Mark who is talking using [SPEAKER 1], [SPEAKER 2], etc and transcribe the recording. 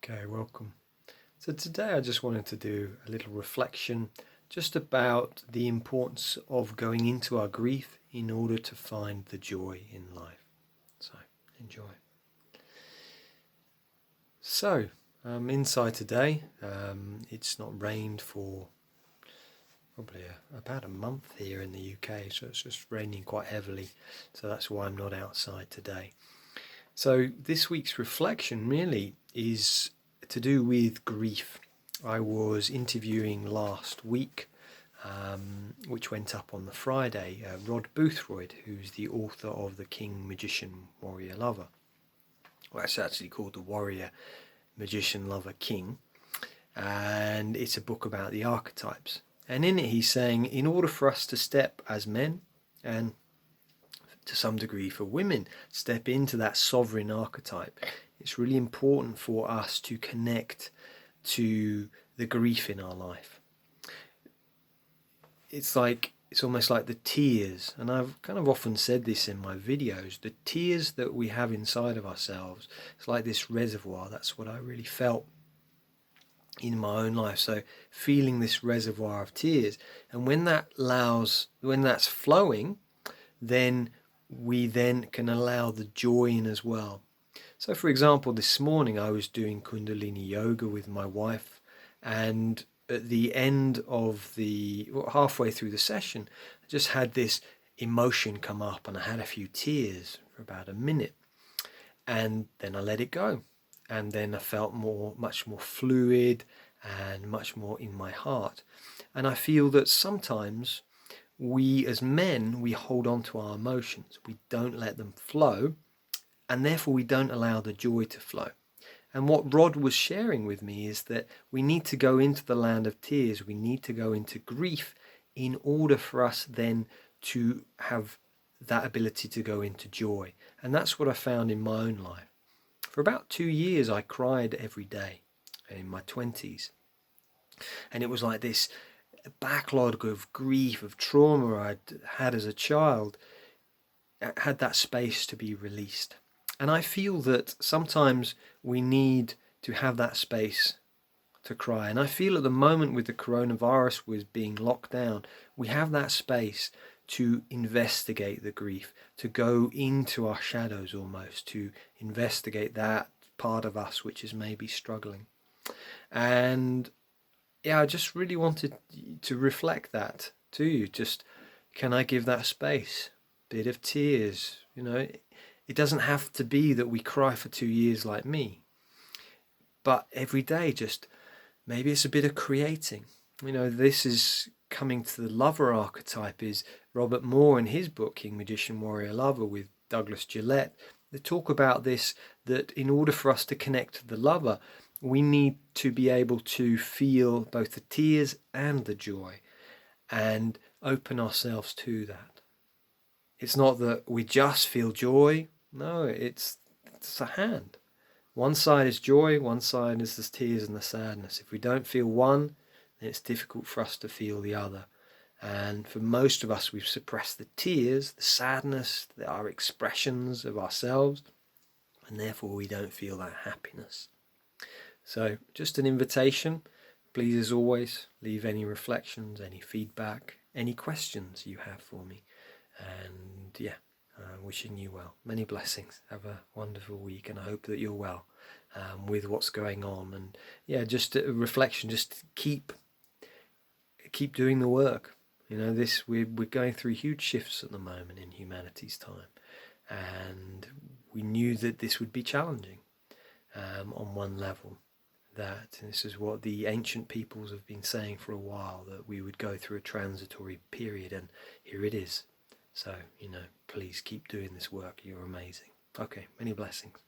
[SPEAKER 1] Okay, welcome. So today I just wanted to do a little reflection just about the importance of going into our grief in order to find the joy in life. So enjoy. So inside today, it's not rained for probably about a month here in the UK, so it's just raining quite heavily, so that's why I'm not outside today. So this week's reflection really is to do with grief. I was interviewing last week, which went up on the Friday, Rod Boothroyd, who's the author of The King, Magician, Warrior, Lover. Well, it's actually called The Warrior, Magician, Lover, King, and it's a book about the archetypes. And in it he's saying, in order for us to step as men, and to some degree for women, step into that sovereign archetype, it's really important for us to connect to the grief in our life. It's almost like the tears, and I've kind of often said this in my videos, the tears that we have inside of ourselves, it's like this reservoir. That's what I really felt in my own life. So feeling this reservoir of tears, and when that's flowing, then we then can allow the joy in as well. So for example, this morning I was doing Kundalini yoga with my wife, and at the end of halfway through the session, I just had this emotion come up and I had a few tears for about a minute, and then I let it go, and then I felt much more fluid and much more in my heart. And I feel that sometimes we as men, we hold on to our emotions, we don't let them flow, and therefore we don't allow the joy to flow. And what Rod was sharing with me is that we need to go into the land of tears, we need to go into grief in order for us then to have that ability to go into joy. And that's what I found in my own life. For about 2 years I cried every day in my 20s, and it was like this backlog of grief, of trauma I'd had as a child, had that space to be released. And I feel that sometimes we need to have that space to cry. And I feel at the moment with the coronavirus, with being locked down, we have that space to investigate the grief, to go into our shadows almost, to investigate that part of us which is maybe struggling. And yeah, I just really wanted to reflect that to you. Just, can I give that space? Bit of tears, It doesn't have to be that we cry for 2 years like me. But every day, just maybe it's a bit of creating. This is coming to the lover archetype, is Robert Moore in his book, King, Magician, Warrior, Lover, with Douglas Gillette. They talk about this, that in order for us to connect to the lover, we need to be able to feel both the tears and the joy and open ourselves to that. It's not that we just feel joy. No, it's a hand. One side is joy, one side is the tears and the sadness. If we don't feel one, then it's difficult for us to feel the other. And for most of us, we've suppressed the tears, the sadness, our expressions of ourselves, and therefore we don't feel that happiness. So just an invitation. Please, as always, leave any reflections, any feedback, any questions you have for me. And yeah, wishing you well. Many blessings. Have a wonderful week, and I hope that you're well with what's going on. And yeah, just a reflection. Just keep doing the work. We're going through huge shifts at the moment in humanity's time, and we knew that this would be challenging on one level. That this is what the ancient peoples have been saying for a while, that we would go through a transitory period, and here it is. So, please keep doing this work. You're amazing. Okay, many blessings.